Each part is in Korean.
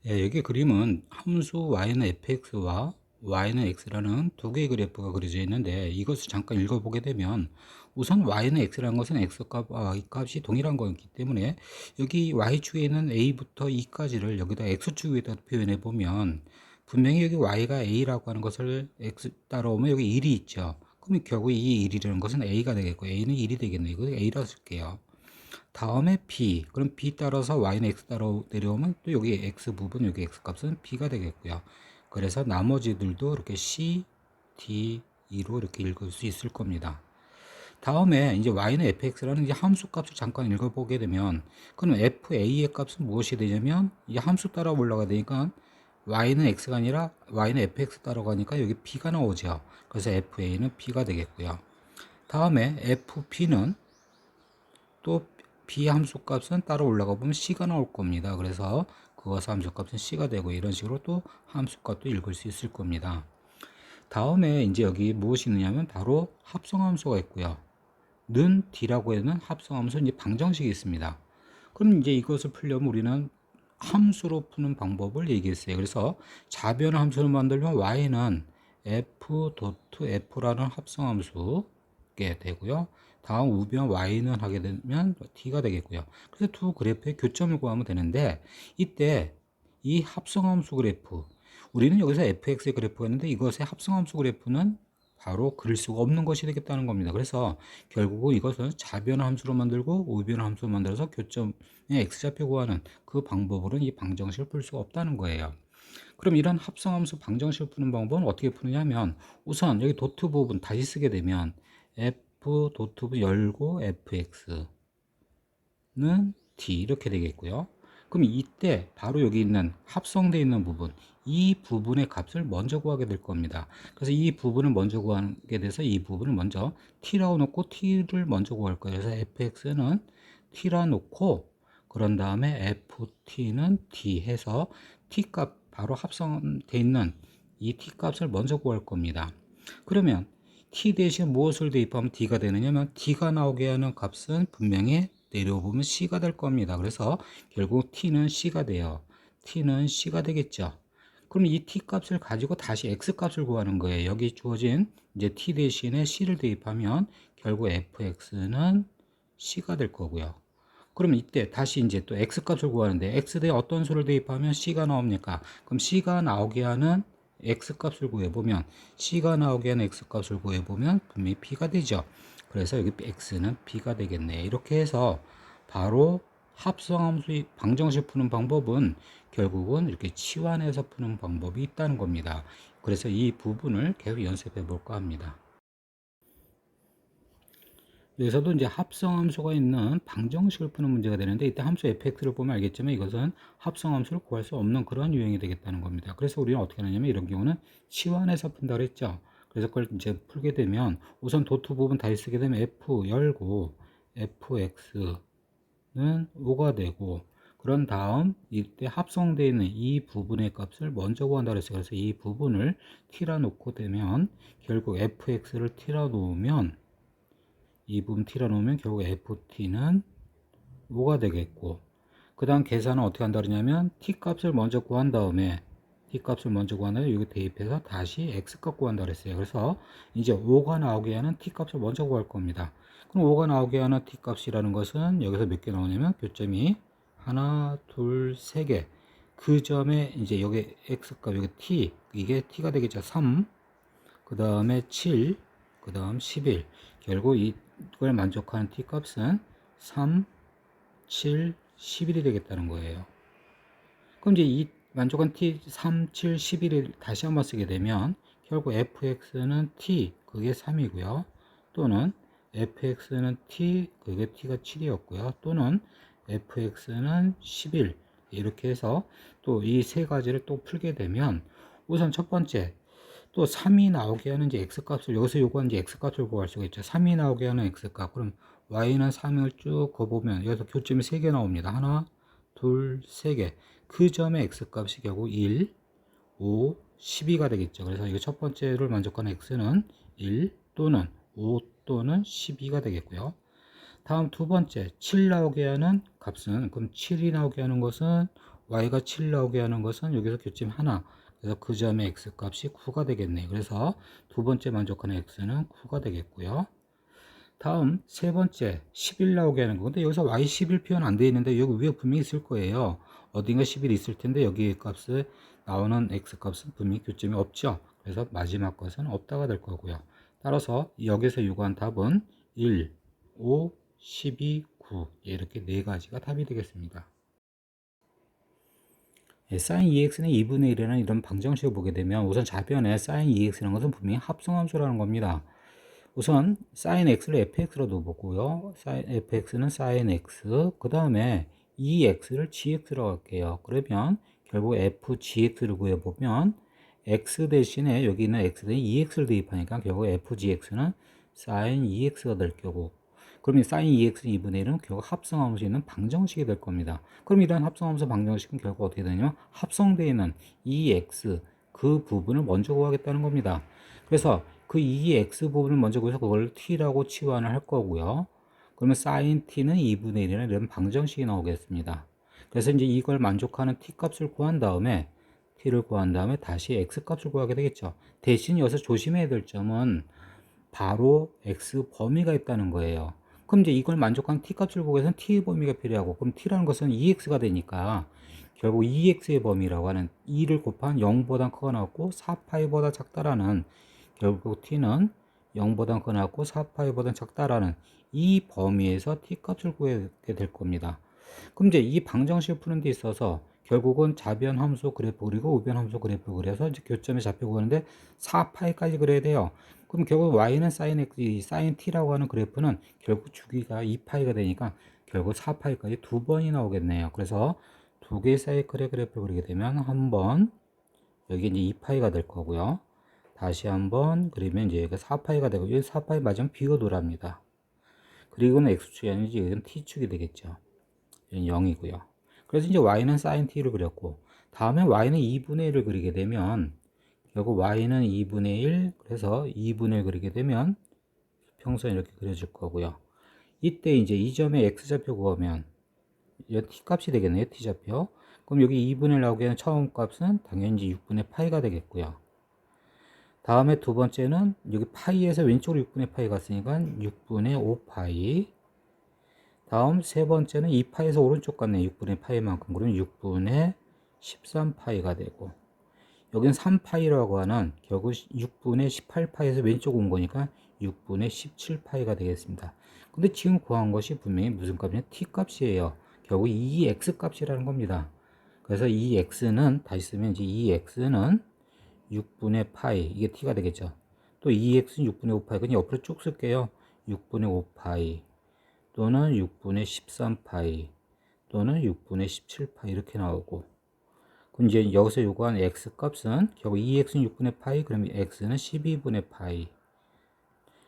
예, 여기 그림은 함수 y는 fx와 y는 x라는 두 개의 그래프가 그려져 있는데 이것을 잠깐 읽어보게 되면 우선 y는 x라는 것은 x값과 y값이 동일한 거기 때문에 여기 y축에 있는 a부터 e까지를 여기다 x축 위에다 표현해 보면 분명히 여기 y가 a라고 하는 것을 x 따라오면 여기 1이 있죠. 그럼 결국 이 1이라는 것은 a가 되겠고 a는 1이 되겠네요. 이거 a라고 쓸게요. 다음에 b, 그럼 b 따라서 y는 x 따라 내려오면 또 여기 x 부분, 여기 x 값은 b가 되겠고요. 그래서 나머지들도 이렇게 c, d, e로 이렇게 읽을 수 있을 겁니다. 다음에 이제 y는 fx라는 이제 함수 값을 잠깐 읽어보게 되면, 그럼 fa의 값은 무엇이 되냐면 이 함수 따라 올라가야 되니까 y는 x가 아니라 y는 fx 따라가니까 여기 b가 나오죠. 그래서 fa는 b가 되겠고요. 다음에 fp는 또 b 함수 값은 따로 올라가 보면 c가 나올 겁니다. 그래서 그것의 함수 값은 c가 되고 이런 식으로 또 함수 값도 읽을 수 있을 겁니다. 다음에 이제 여기 무엇이 있느냐면 바로 합성함수가 있고요. 는 d라고 하는 합성함수 이제 방정식이 있습니다. 그럼 이제 이것을 풀려면 우리는 함수로 푸는 방법을 얘기했어요. 그래서 좌변 함수를 만들면 y는 f.f라는 합성함수게 되고요. 다음 우변 y는 하게 되면 t가 되겠고요. 그래서 두 그래프의 교점을 구하면 되는데 이때 이 합성함수 그래프 우리는 여기서 fx의 그래프가 있는데 이것의 합성함수 그래프는 바로 그릴 수가 없는 것이 되겠다는 겁니다. 그래서 결국은 이것은 좌변 함수로 만들고 우변 함수로 만들어서 교점의 x좌표 구하는 그 방법으로는 이 방정식을 풀 수가 없다는 거예요. 그럼 이런 합성함수 방정식을 푸는 방법은 어떻게 푸느냐 하면 우선 여기 도트 부분 다시 쓰게 되면 f 도트 부분 열고 fx는 t 이렇게 되겠고요. 그럼 이때 바로 여기 있는 합성되어 있는 부분 이 부분의 값을 먼저 구하게 될 겁니다. 그래서 이 부분을 먼저 구하게 돼서 이 부분을 먼저 t라고 놓고 t를 먼저 구할 거예요. 그래서 fx는 t라 놓고 그런 다음에 ft는 d 해서 t값 바로 합성되어 있는 이 t값을 먼저 구할 겁니다. 그러면 t 대신 무엇을 대입하면 d가 되느냐면 d가 나오게 하는 값은 분명히 내려보면 c가 될 겁니다. 그래서 결국 t는 c가 돼요. t는 c가 되겠죠. 그럼 이 t 값을 가지고 다시 x 값을 구하는 거예요. 여기 주어진 이제 t 대신에 c를 대입하면 결국 fx는 c가 될 거고요. 그러면 이때 다시 이제 또 x 값을 구하는데 x 대 어떤 수를 대입하면 c가 나옵니까? 그럼 c가 나오게 하는 x 값을 구해보면 c가 나오게 하는 x 값을 구해보면 분명히 b가 되죠. 그래서 여기 x는 b가 되겠네. 이렇게 해서 바로 합성함수 방정식 푸는 방법은 결국은 이렇게 치환해서 푸는 방법이 있다는 겁니다. 그래서 이 부분을 계속 연습해 볼까 합니다. 여기서도 이제 합성함수가 있는 방정식을 푸는 문제가 되는데 이때 함수 fx를 보면 알겠지만 이것은 합성함수를 구할 수 없는 그런 유형이 되겠다는 겁니다. 그래서 우리는 어떻게 하냐면 이런 경우는 치환해서 푼다 그랬죠. 그래서 그걸 이제 풀게 되면 우선 도트 부분 다시 쓰게 되면 f 열고 fx는 5가 되고 그런 다음 이때 합성되어 있는 이 부분의 값을 먼저 구한다 그랬어요. 그래서 이 부분을 t라 놓고 되면 결국 fx를 t라 놓으면 이 부분 t라 놓으면 결국 ft는 5가 되겠고 그 다음 계산은 어떻게 한다 그러냐면 t 값을 먼저 구한 다음에 여기 대입해서 다시 x 값 구한다 그랬어요. 그래서 이제 5가 나오게 하는 t 값을 먼저 구할 겁니다. 그럼 5가 나오게 하는 t 값이라는 것은 여기서 몇 개 나오냐면 교점이 하나, 둘, 세 개. 그 점에 이제 여기 x 값 여기 t 이게 t가 되겠죠. 3, 그 다음에 7, 그 다음 11. 결국 이걸 만족하는 t 값은 3, 7, 11이 되겠다는 거예요. 그럼 이제 이 만족한 t 3, 7, 11을 다시 한번 쓰게 되면 결국 fx는 t 그게 3이고요. 또는 fx는 t 그게 t가 7이었고요. 또는 fx는 11 이렇게 해서 또 이 세 가지를 또 풀게 되면 우선 첫 번째 또 3이 나오게 하는 이제 x값을 여기서 요구하는 이제 x값을 구할 수가 있죠. 3이 나오게 하는 x값. 그럼 y는 3을 쭉 거보면 여기서 교점이 3개 나옵니다. 하나, 둘, 3개. 그 점의 x값이 결국 1, 5, 12가 되겠죠. 그래서 이거 첫 번째를 만족하는 x는 1 또는 5 또는 12가 되겠고요. 다음 두 번째 7 나오게 하는 값은 그럼 7이 나오게 하는 것은 y가 7 나오게 하는 것은 여기서 교점 하나. 그래서 그 점의 x값이 9가 되겠네요. 그래서 두 번째 만족하는 x는 9가 되겠고요. 다음 세 번째 11 나오게 하는 거. 근데 여기서 y 11 표현 안 되어 있는데 여기 위에 분명히 있을 거예요. 어딘가 11 있을 텐데 여기 값에 나오는 x 값은 분명히 교점이 없죠. 그래서 마지막 것은 없다가 될 거고요. 따라서 여기서 요구한 답은 1, 5, 12, 9 이렇게 네 가지가 답이 되겠습니다. sin 2x는 2분의 1이라는 이런 방정식을 보게 되면 우선 좌변에 sin 2x라는 것은 분명히 합성함수라는 겁니다. 우선 sin x를 fx로 넣어보고요. fx는 sin x, 그 다음에 2x를 gx로 할게요. 그러면 결국 fgx를 구해보면 x 대신에 여기 있는 x 대신 2x를 대입하니까 결국 fgx는 sin 2x가 될 거고, 그러면 sin 2x는 2분의 1은 결국 합성함수 있는 방정식이 될 겁니다. 그럼 이런 합성함수 방정식은 결국 어떻게 되냐면 합성되어 있는 2x 그 부분을 먼저 구하겠다는 겁니다. 그래서 그 2x 부분을 먼저 구해서 그걸 t라고 치환을 할 거고요. 그러면 sin t는 2분의 1이라는 이런 방정식이 나오겠습니다. 그래서 이제 이걸 만족하는 t 값을 구한 다음에 t를 구한 다음에 다시 x 값을 구하게 되겠죠. 대신 여기서 조심해야 될 점은 바로 x 범위가 있다는 거예요. 그럼 이제 이걸 만족한 t 값을 보기 위해서는 t의 범위가 필요하고, 그럼 t라는 것은 2x가 되니까 결국 2x의 범위라고 하는 2를 곱한 0보다 크거나 같고 4파이보다 작다라는, 결국 t는 0보다 크거나 같고 4파이보다 작다라는 이 범위에서 t 값을 구하게 될 겁니다. 그럼 이제 이 방정식을 푸는 데 있어서 결국은 좌변 함수 그래프 그리고 우변 함수 그래프 그려서 이제 교점의 좌표 구하는데 4파이까지 그려야 돼요. 그럼 결국 y는 sin x, sin t라고 하는 그래프는 결국 주기가 2파이가 되니까 결국 4파이까지 두 번이 나오겠네요. 그래서 두 개의 사이클의 그래프를 그리게 되면 한 번 여기 이제 2파이가 될 거고요. 다시 한번 그리면 이제 여기가 4파이가 되고, 이 4파이 맞으면 비거도랍니다. 그리고는 x축이 아니지 이건 t축이 되겠죠. 0이고요. 그래서 이제 y는 sin t를 그렸고, 다음에 y는 2분의 1을 그리게 되면 결국 y는 2분의 1, 그래서 2분의 1 그리게 되면 평선 이렇게 그려질 거고요. 이때 이제 이 점의 x좌표 구하면 이 t 값이 되겠네요. t좌표. 그럼 여기 2분의 1 나오게 하는 처음 값은 당연히 6분의 파이가 되겠고요. 다음에 두 번째는 여기 파이에서 왼쪽으로 6분의 파이 갔으니까 6분의 5파이. 다음 세 번째는 2파이에서 오른쪽 갔네. 6분의 파이만큼. 그러면 6분의 13파이가 되고, 여기는 3파이라고 하는 결국 6분의 18파이에서 왼쪽 온 거니까 6분의 17파이가 되겠습니다. 근데 지금 구한 것이 분명히 무슨 값이냐? t 값이에요. 결국 이 x 값이라는 겁니다. 그래서 이 x는 다시 쓰면 이제 이 x는 6분의 파이, 이게 t가 되겠죠. 또 이 x는 6분의 5파이, 그냥 옆으로 쭉 쓸게요. 6분의 5파이 또는 6분의 13파이 또는 6분의 17파이 이렇게 나오고, 그럼 이제 여기서 요구한 x 값은 결국 2x는 6분의 파이, 그러면 x는 12분의 파이,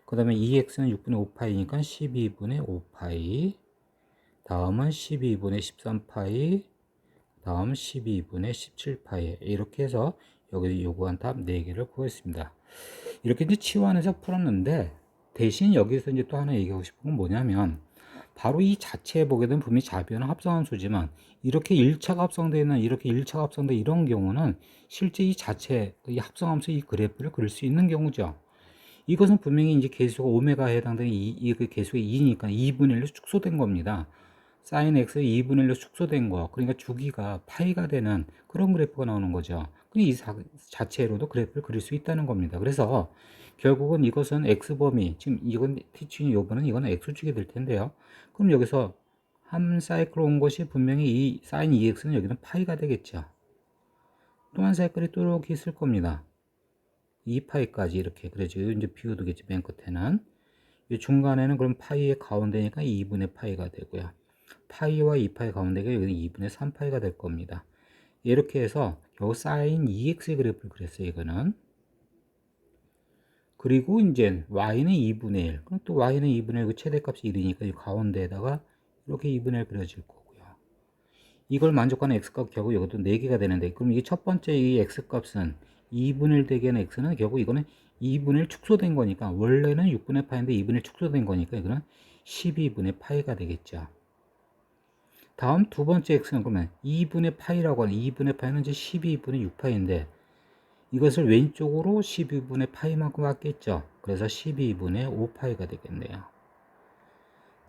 그 다음에 2x는 6분의 5파이니까 12분의 5파이, 다음은 12분의 13파이, 다음 12분의 17파이, 이렇게 해서 여기 요구한 답 4개를 구했습니다. 이렇게 이제 치환해서 풀었는데, 대신 여기서 이제 또 하나 얘기하고 싶은 건 뭐냐면, 바로 이 자체에 보게 되면 분명히 좌변은 합성함수지만 이렇게 1차가 합성되어 있는, 이렇게 1차가 합성되어 이런 경우는 실제 이 자체 이 합성함수 이 그래프를 그릴 수 있는 경우죠. 이것은 분명히 이제 계수가 오메가에 해당되는 그 계수가 2니까 2분의 1로 축소된 겁니다. sin x 2분의 1로 축소된 거, 그러니까 주기가 파이가 되는 그런 그래프가 나오는 거죠. 이 자체로도 그래프를 그릴 수 있다는 겁니다. 그래서 결국은 이것은 x범위, 지금 이건 t축이 요번은 이거는 x축이 될 텐데요. 그럼 여기서 한 사이클 온 것이 분명히 이 sin 2x는 여기는 파이가 되겠죠. 또 한 사이클이 또 이렇게 있을 겁니다. 2파이까지 이렇게 그래죠. 이제 비워두겠지. 맨 끝에는 이 중간에는 그럼 파이의 가운데니까 2분의 파이가 되고요. 파이와 2파이 가운데가 여기는 2분의 3파이가 될 겁니다. 이렇게 해서 결국 sin 2x의 그래프를 그렸어요. 이거는. 그리고 이제 y는 2분의 1. 그럼 또 y는 2분의 1, 그 최대값이 1이니까 이 가운데에다가 이렇게 2분의 1 그려질 거고요. 이걸 만족하는 x값 결국 여기도 4개가 되는데, 그럼 이게 첫 번째 이 x값은 2분의 1 되게 하는 x는 결국 이거는 2분의 1 축소된 거니까, 원래는 6분의 파인데 2분의 1 축소된 거니까 이거는 12분의 파이가 되겠죠. 다음 두 번째 x는 그러면 2분의 파이라고 하는 2분의 파이는 이제 12분의 6파이인데 이것을 왼쪽으로 12분의 파이만큼 바뀌었죠. 그래서 12분의 5파이가 되겠네요.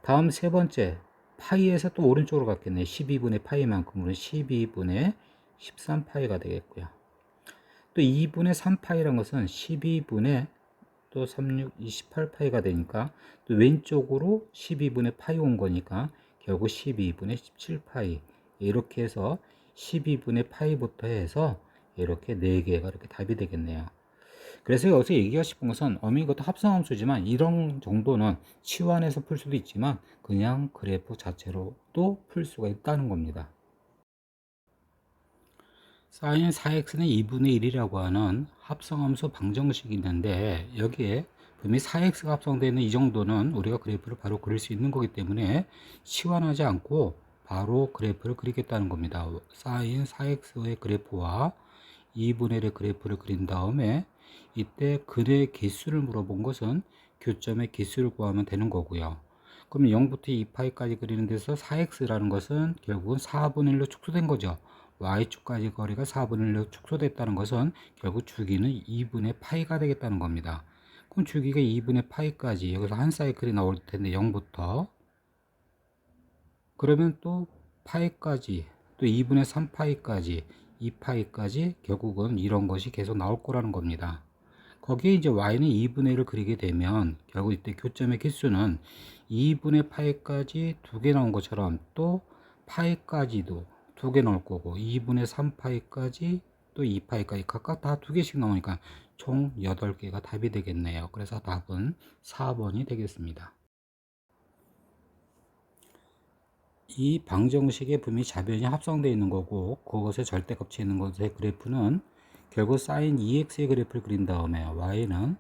다음 세 번째 파이에서 또 오른쪽으로 갔겠네요. 12분의 파이만큼으로 12분의 13파이가 되겠고요. 또 2분의 3파이란 것은 12분의 또 36, 28파이가 되니까 또 왼쪽으로 12분의 파이 온 거니까 결국 12분의 17파이 이렇게 해서 12분의 파이부터 해서 이렇게 4개가 이렇게 답이 되겠네요. 그래서 여기서 얘기하고 싶은 것은 이것도 합성함수지만 이런 정도는 치환해서 풀 수도 있지만 그냥 그래프 자체로도 풀 수가 있다는 겁니다. sin 4x는 2분의 1이라고 하는 합성함수 방정식이 있는데 여기에 분명히 4x가 합성되어 있는 이 정도는 우리가 그래프를 바로 그릴 수 있는 거기 때문에 치환하지 않고 바로 그래프를 그리겠다는 겁니다. sin 4x의 그래프와 2분의 1의 그래프를 그린 다음에 이때 근의 개수를 물어본 것은 교점의 개수를 구하면 되는 거고요. 그러면 0부터 2파이까지 그리는 데서 4x라는 것은 결국은 4분의 1로 축소된 거죠. y축까지 거리가 4분의 1로 축소됐다는 것은 결국 주기는 2분의 파이가 되겠다는 겁니다. 그럼 주기가 2분의 파이까지 여기서 한 사이클이 나올 텐데 0부터 그러면 또 파이까지 또 2분의 3파이까지 2파이까지 결국은 이런 것이 계속 나올 거라는 겁니다. 거기에 이제 y는 2분의 1을 그리게 되면 결국 이때 교점의 개수는 2분의 파이까지 2개 나온 것처럼 또 파이까지도 2개 나올 거고 2분의 3파이까지 또 2파이까지 각각 다 2개씩 나오니까 총 8개가 답이 되겠네요. 그래서 답은 4번이 되겠습니다. 이 방정식에 분명히 좌변이 합성되어 있는 거고 그것의 절대값이 있는 것의 그래프는 결국 sin 2x의 그래프를 그린 다음에 y는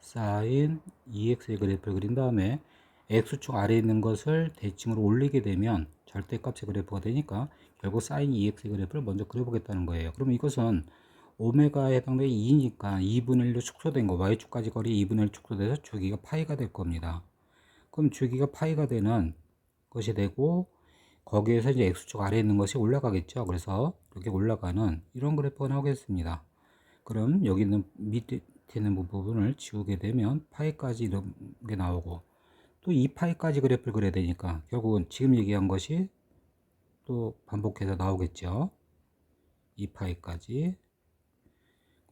sin 2x의 그래프를 그린 다음에 x축 아래에 있는 것을 대칭으로 올리게 되면 절대값의 그래프가 되니까 결국 sin 2x의 그래프를 먼저 그려보겠다는 거예요. 그럼 이것은 오메가에 해당되는 2니까 2분의 1로 축소된 거 y축까지 거리 2분의 1 축소돼서 주기가 파이가 될 겁니다. 그럼 주기가 파이가 되는 것이 되고 거기에서 이제 x축 아래에 있는 것이 올라가겠죠. 그래서 이렇게 올라가는 이런 그래프가 나오겠습니다. 그럼 여기 있는 밑에 있는 부분을 지우게 되면 파이까지 이런 게 나오고 또 2파이까지 그래프를 그려야 되니까 결국은 지금 얘기한 것이 또 반복해서 나오겠죠. 2파이까지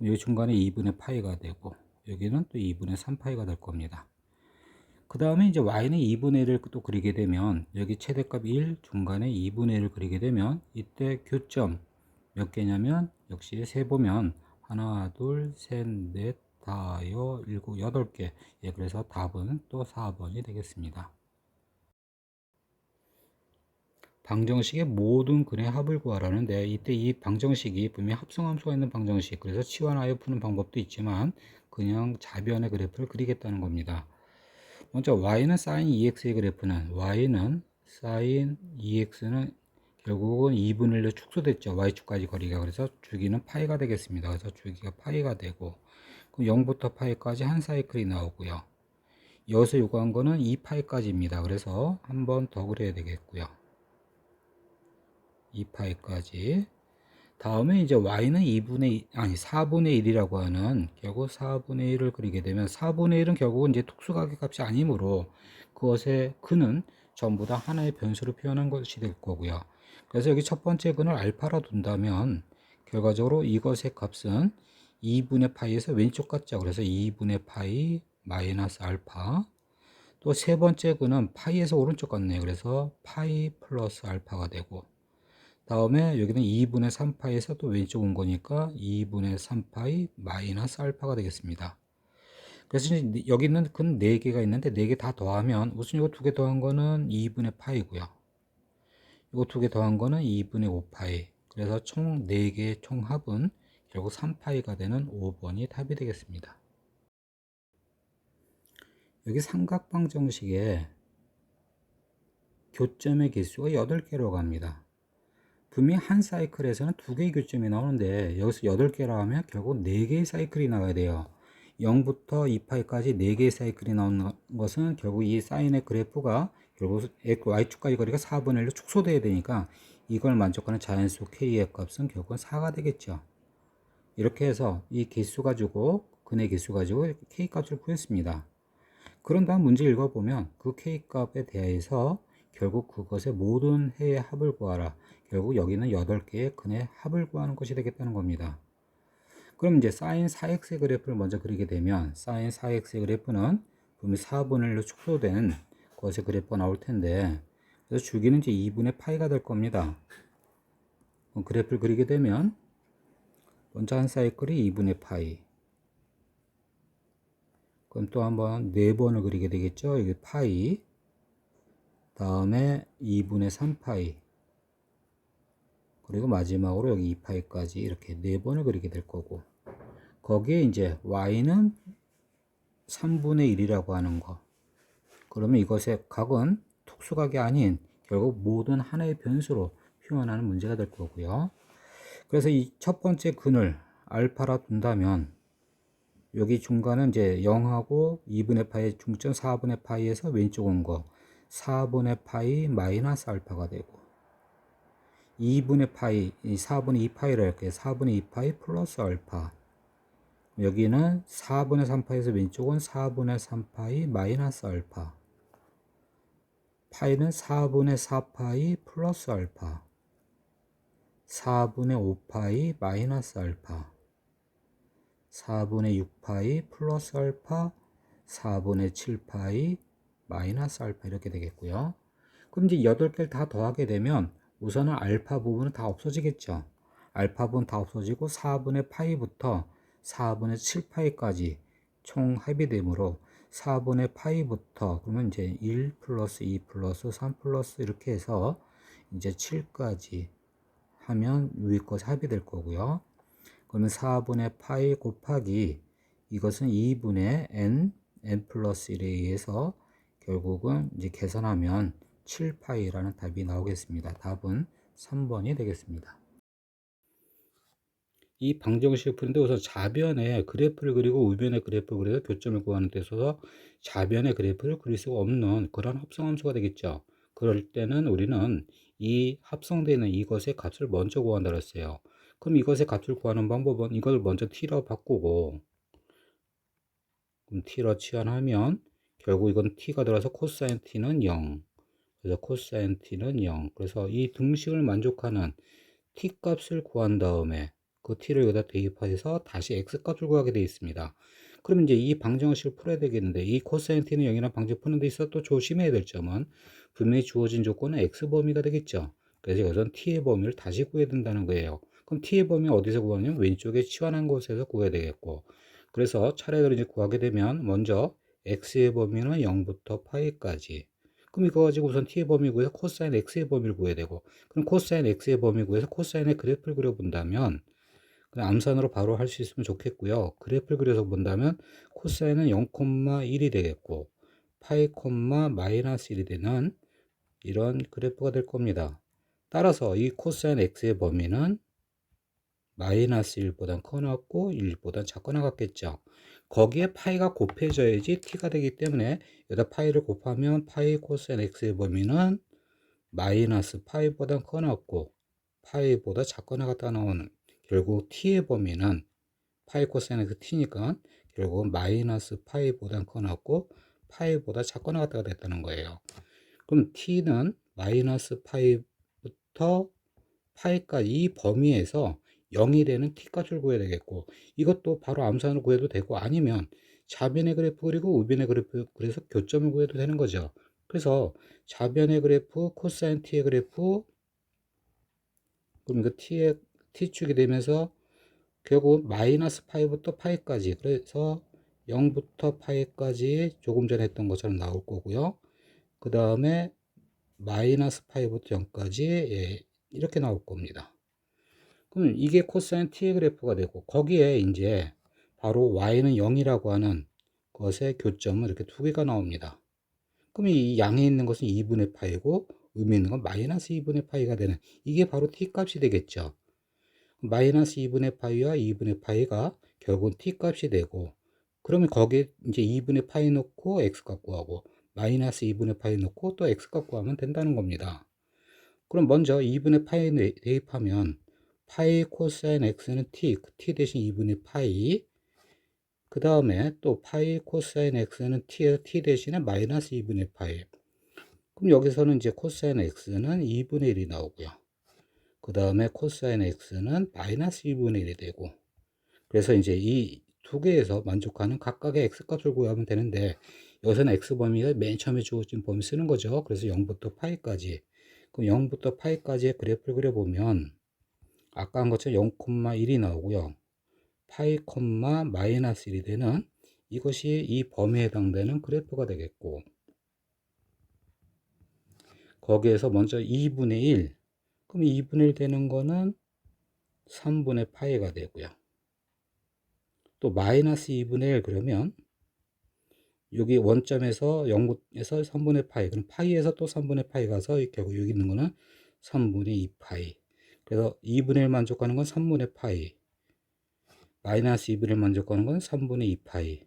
여기 중간에 2분의 파이가 되고 여기는 또 2분의 3파이가 될 겁니다. 그 다음에 이제 y는 2분의 1을 또 그리게 되면 여기 최대값 1 중간에 2분의 1을 그리게 되면 이때 교점 몇 개냐면 역시 세보면 하나 둘셋넷 다여 일곱 8개. 예, 그래서 답은 또 4번이 되겠습니다. 방정식의 모든 근의 합을 구하라는데 이때 이 방정식이 분명히 합성함수가 있는 방정식 그래서 치환하여 푸는 방법도 있지만 그냥 좌변의 그래프를 그리겠다는 겁니다. 먼저 y는 sin 2x의 그래프는 y는 sin 2x는 결국은 2분의 1로 축소됐죠. y축까지 거리가. 그래서 주기는 파이가 되겠습니다. 그래서 주기가 파이가 되고 그럼 0부터 파이까지 한 사이클이 나오고요. 여기서 요구한 거는 2파이까지입니다. 그래서 한 번 더 그려야 되겠고요. 2파이까지 다음에 이제 y는 4분의 1이라고 하는 결국 4분의 1을 그리게 되면 4분의 1은 결국은 이제 특수가계값이 아니므로 그것의 근은 전부 다 하나의 변수로 표현한 것이 될 거고요. 그래서 여기 첫 번째 근을 알파로 둔다면 결과적으로 이것의 값은 2분의 파이에서 왼쪽 같죠. 그래서 2분의 파이 마이너스 알파 또 세 번째 근은 파이에서 오른쪽 같네요. 그래서 파이 플러스 알파가 되고 다음에 여기는 2분의 3파이에서 또 왼쪽 온 거니까 2분의 3파이 마이너스 알파가 되겠습니다. 그래서 이제 여기 있는 근 4개가 있는데 4개 다 더하면 우선 이거 2개 더한 거는 2분의 파이고요. 이거 2개 더한 거는 2분의 5파이. 그래서 총 4개의 총합은 결국 3파이가 되는 5번이 답이 되겠습니다. 여기 삼각방 정식에 교점의 개수가 8개로 갑니다. 분명히 한 사이클에서는 2개의 교점이 나오는데 여기서 8개라 하면 결국 4개의 사이클이 나와야 돼요. 0부터 2파이까지 4개의 사이클이 나오는 것은 결국 이 사인의 그래프가 결국 y축까지 거리가 4분의 1로 축소돼야 되니까 이걸 만족하는 자연수 k의 값은 결국은 4가 되겠죠. 이렇게 해서 이 개수 가지고 근의 개수 가지고 k 값을 구했습니다. 그런 다음 문제 읽어보면 그 k 값에 대해서 결국 그것의 모든 해의 합을 구하라. 결국 여기는 8개의 근의 합을 구하는 것이 되겠다는 겁니다. 그럼 이제 sin 4x의 그래프를 먼저 그리게 되면 sin 4x의 그래프는 분명히 4분의 1로 축소된 것의 그래프가 나올 텐데, 그래서 주기는 이제 2분의 파이가 될 겁니다. 그래프를 그리게 되면 먼저 한 사이클이 2분의 파이, 그럼 또 한번 4번을 그리게 되겠죠. 이게 파이, 다음에 2분의 3파이, 그리고 마지막으로 여기 2파이까지 이렇게 4번을 그리게 될 거고, 거기에 이제 y는 3분의 1이라고 하는 거, 그러면 이것의 각은 특수각이 아닌 결국 모든 하나의 변수로 표현하는 문제가 될 거고요. 그래서 이 첫 번째 근을 알파라 둔다면 여기 중간은 이제 0하고 2분의 파이 중점 4분의 파이에서 왼쪽 온 거 4분의 파이 마이너스 알파가 되고, 2분의 파이, 4분의 2파이라 할게요. 4분의 2파이 플러스 알파, 여기는 4분의 3파이에서 왼쪽은 4분의 3파이 마이너스 알파, 파이는 4분의 4파이 플러스 알파, 4분의 5파이 마이너스 알파, 4분의 6파이 플러스 알파, 4분의 7파이 마이너스 알파 이렇게 되겠고요. 그럼 이제 8개를 다 더하게 되면 우선은 알파 부분은 다 없어지겠죠. 알파 부분 다 없어지고 4분의 파이부터 4분의 7파이까지 총 합이 되므로 4분의 파이부터 그러면 이제 1 플러스 2 플러스 3 플러스 이렇게 해서 이제 7까지 하면 위에 것 합이 될 거고요. 그러면 4분의 파이 곱하기 이것은 2분의 n 플러스 1에 의해서 결국은 이제 계산하면 7파이라는 답이 나오겠습니다. 답은 3번이 되겠습니다. 이 방정식을 푸는데 우선 좌변의 그래프를 그리고 우변의 그래프를 그려서 교점을 구하는 데 있어서 좌변의 그래프를 그릴 수가 없는 그런 합성함수가 되겠죠. 그럴 때는 우리는 이 합성되는 이것의 값을 먼저 구한다고 했어요. 그럼 이것의 값을 구하는 방법은 이걸 먼저 t로 바꾸고, 그럼 t로 치환하면 결국 이건 t가 들어서 코사인 t는 0, 그래서 코사인 t는 0. 그래서 이 등식을 만족하는 t 값을 구한 다음에 그 t를 여기다 대입해서 다시 x 값을 구하게 되어 있습니다. 그럼 이제 이 방정식을 풀어야 되겠는데, 이 코사인 t는 0이라는 방정 푸는 데 있어 또 조심해야 될 점은 분명히 주어진 조건은 x 범위가 되겠죠. 그래서 이것은 t의 범위를 다시 구해야 된다는 거예요. 그럼 t의 범위 어디서 구하냐면 왼쪽에 치환한 곳에서 구해야 되겠고, 그래서 차례대로 이제 구하게 되면 먼저 x의 범위는 0부터 파이까지, 그럼 이거 가지고 우선 t의 범위 구해서 코사인 x의 범위를 구해야 되고, 그럼 코사인 x의 범위 구해서 코사인의 그래프를 그려본다면 그냥 암산으로 바로 할 수 있으면 좋겠고요. 그래프를 그려서 본다면 코사인은 0,1이 되겠고 파이, 마이너스 1이 되는 이런 그래프가 될 겁니다. 따라서 이 코사인 x의 범위는 마이너스 1보다 커놨고 1보다 작거나 같겠죠. 거기에 파이가 곱해져야지 t가 되기 때문에 여기다 파이를 곱하면 파이 코사인 x의 범위는 마이너스 파이보다 커놨고 파이보다 작거나 같다 나오는, 결국 t의 범위는 파이 코사인 x t니까 결국은 마이너스 파이보다 커놨고 파이보다 작거나 같다가 됐다는 거예요. 그럼 t는 마이너스 파이부터 파이까지 이 범위에서 0이 되는 t 값을 구해야 되겠고, 이것도 바로 암산으로 구해도 되고 아니면 좌변의 그래프 그리고 우변의 그래프 그래서 교점을 구해도 되는 거죠. 그래서 좌변의 그래프 코사인 t의 그래프, 그럼 이거 t축이 되면서 결국 마이너스 파이부터 파이까지, 그래서 0부터 파이까지 조금 전에 했던 것처럼 나올 거고요. 그 다음에 마이너스 파이부터 0까지 이렇게 나올 겁니다. 그럼 이게 코사인 t의 그래프가 되고, 거기에 이제 바로 y는 0이라고 하는 것의 교점은 이렇게 두 개가 나옵니다. 그럼 이 양에 있는 것은 2분의 파이고 음에 있는 건 마이너스 2분의 파이가 되는, 이게 바로 t 값이 되겠죠. 마이너스 2분의 파이와 2분의 파이가 결국은 t 값이 되고, 그러면 거기에 이제 2분의 파이 넣고 x 값 구하고 마이너스 2분의 파이 넣고 또 x값 구하면 된다는 겁니다. 그럼 먼저 2분의 파이 대입하면 파이 코사인 x는 t 대신 2분의 파이, 그 다음에 또 파이 코사인 x는 t 대신에 마이너스 2분의 파이. 그럼 여기서는 이제 코사인 x는 2분의 1이 나오고요. 그 다음에 코사인 x는 마이너스 2분의 1이 되고, 그래서 이제 이 두 개에서 만족하는 각각의 x값을 구하면 되는데, 여기서는 x범위가 맨 처음에 주어진 범위 쓰는 거죠. 그래서 0부터 파이까지. 그럼 0부터 파이까지의 그래프를 그려보면 아까 한 것처럼 0,1이 나오고요. 파이, 마이너스 1이 되는 이것이 이 범위에 해당되는 그래프가 되겠고, 거기에서 먼저 2분의 1, 그럼 2분의 1 되는 거는 3분의 파이가 되고요. 또 마이너스 2분의 1 그러면 여기 원점에서 0에서 3분의 파이, 그럼 파이에서 또 3분의 파이 가서 결국 여기 있는 거는 3분의 2 파이. 그래서 2분의 1 만족하는 건 3분의 파이, 마이너스 2분의 1 만족하는 건 3분의 2 파이.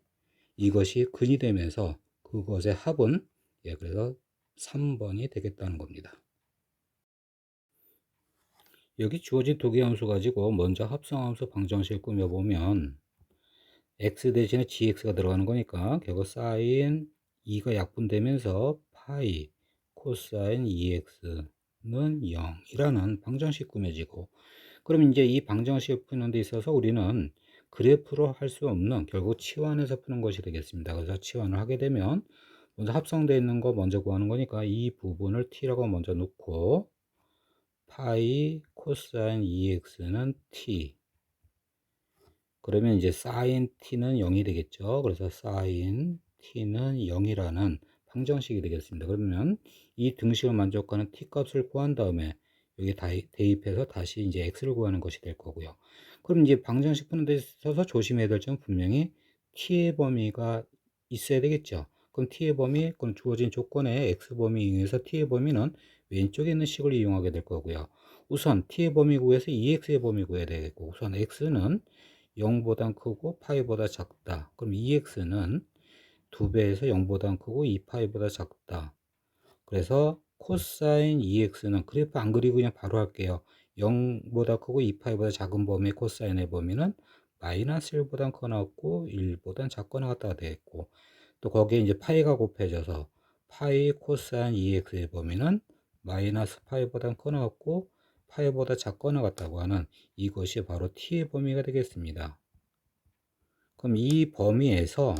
이것이 근이 되면서 그것의 합은 그래서 3번이 되겠다는 겁니다. 여기 주어진 두 개 함수 가지고 먼저 합성함수 방정식을 꾸며보면 x 대신에 gx가 들어가는 거니까 결국 사인 2가 약분되면서 파이 코사인 2x는 0이라는 방정식 꾸며지고, 그럼 이제 이 방정식을 푸는 데 있어서 우리는 그래프로 할 수 없는 결국 치환해서 푸는 것이 되겠습니다. 그래서 치환을 하게 되면 먼저 합성되어 있는 거 먼저 구하는 거니까 이 부분을 t라고 먼저 놓고 파이 코사인 2x는 t, 그러면 이제 사인 t는 0이 되겠죠. 그래서 사인 t는 0이라는 방정식이 되겠습니다. 그러면 이 등식을 만족하는 t 값을 구한 다음에 여기 대입해서 다시 이제 x를 구하는 것이 될 거고요. 그럼 이제 방정식 푸는 데 있어서 조심해야 될 점은 분명히 t의 범위가 있어야 되겠죠. 그럼 t의 범위, 그럼 주어진 조건의 x 범위 이용해서 t의 범위는 왼쪽에 있는 식을 이용하게 될 거고요. 우선 t의 범위 구해서 2x의 범위 구해야 되겠고, 우선 x는 0보다 크고 파이보다 작다. 그럼 2x는 2배에서 0보다 크고 2파이보다 작다. 그래서 코사인 2x는 그래프 안 그리고 그냥 바로 할게요. 0보다 크고 2파이보다 작은 범위의 코사인의 범위는 마이너스 1보다 커나왔고 1보다 작거나 같다가 되겠고, 또 거기에 이제 파이가 곱해져서 파이 코사인 2x의 범위는 마이너스 파이보다 커나왔고 파이보다 작거나 같다고 하는 이것이 바로 t의 범위가 되겠습니다. 그럼 이 범위에서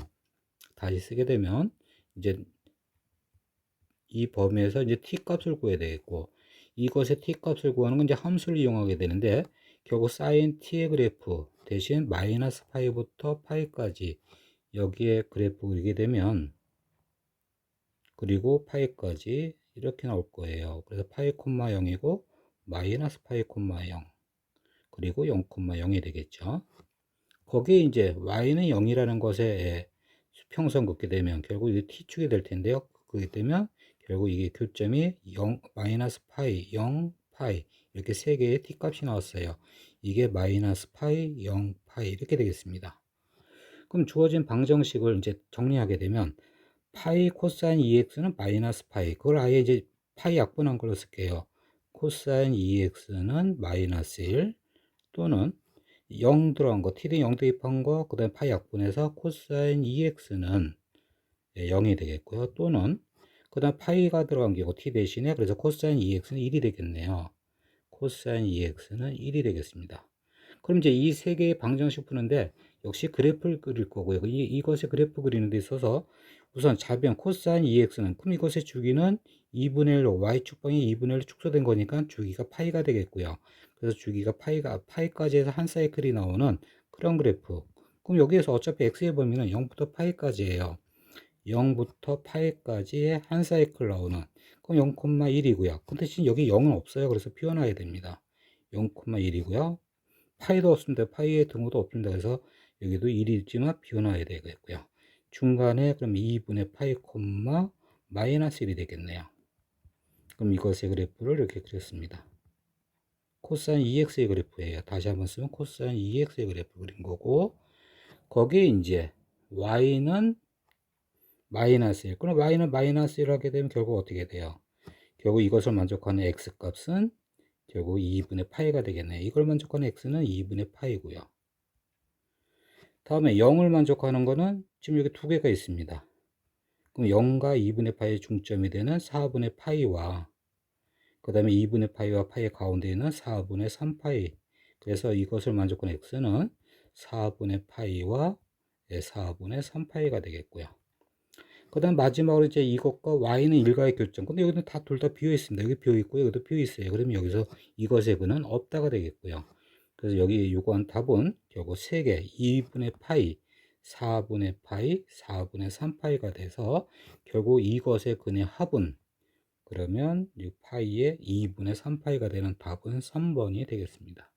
다시 쓰게 되면 이제 이 범위에서 이제 t 값을 구해야 되겠고, 이것의 t 값을 구하는 건 이제 함수를 이용하게 되는데 결국 사인 t의 그래프 대신 마이너스 파이부터 파이까지 여기에 그래프 그리게 되면, 그리고 파이까지 이렇게 나올 거예요. 그래서 파이, 0이고 마이너스 파이, 0 그리고 0,0이 되겠죠. 거기에 이제 y는 0이라는 것에 수평선 긋게 되면 결국 이게 t축이 될 텐데요. 그렇게 되면 결국 이게 교점이 0, 마이너스 파이, 0, 파이 이렇게 세 개의 t 값이 나왔어요. 이게 마이너스 파이, 0, 파이 이렇게 되겠습니다. 그럼 주어진 방정식을 이제 정리하게 되면 파이 코사인 2x는 마이너스 파이, 그걸 아예 이제 파이 약분한 걸로 쓸게요. 코사인 2x는 마이너스 1 또는 0 들어간 거, t는 0 대입한 거, 그 다음에 파이 약분해서 코사인 2x는 0이 되겠고요. 또는 그 다음 파이가 들어간 게고 t 대신에, 그래서 코사인 2x는 1이 되겠네요. 코사인 2x는 1이 되겠습니다. 그럼 이제 이 세 개의 방정식 푸는데 역시 그래프를 그릴 거고요. 이것의 그래프 그리는 데 있어서 우선 좌변 코사인 2x는, 그럼 이것의 주기는 2분의 1로 y축방이 2분의 1로 축소된 거니까 주기가 파이가 되겠고요. 그래서 주기가 파이까지 해서 한 사이클이 나오는 그런 그래프. 그럼 여기에서 어차피 x의 범위는 0부터 파이까지예요. 0부터 파이까지의 한 사이클 나오는, 그럼 0,1이고요. 그 대신 여기 0은 없어요. 그래서 비워놔야 됩니다. 0,1이고요. 파이도 없습니다. 파이의 등호도 없습니다. 그래서 여기도 1이 있지만 비워놔야 되겠고요. 중간에 그럼 2분의 파이, 마이너스 1이 되겠네요. 그럼 이것의 그래프를 이렇게 그렸습니다. 코사인 2x의 그래프예요. 다시 한번 쓰면 코사인 2x의 그래프 그린 거고, 거기에 이제 y는 마이너스 1. 그럼 y는 마이너스 1 하게 되면 결국 어떻게 돼요? 결국 이것을 만족하는 x값은 결국 2분의 파이가 되겠네. 이걸 만족하는 x는 2분의 파이고요. 다음에 0을 만족하는 거는 지금 여기 두 개가 있습니다. 그럼 0과 2분의 파이의 중점이 되는 4분의 파이와 그 다음에 2분의 파이와 파이 가운데 있는 4분의 3파이. 그래서 이것을 만족하는 x는 4분의 파이와 4분의 3파이가 되겠고요. 그 다음 마지막으로 이제 이것과 y는 일가의 교점. 근데 여기는 다 둘 다 비어 있습니다. 여기 비어 있고 여기도 비어 있어요. 그러면 여기서 이것의 근은 없다가 되겠고요. 그래서 여기 요구한 답은 결국 3개 2분의 파이, 4분의 파이, 4분의 3파이가 돼서 결국 이것의 근의 합은 그러면 이 파이의 2분의 3파이가 되는 답은 3번이 되겠습니다.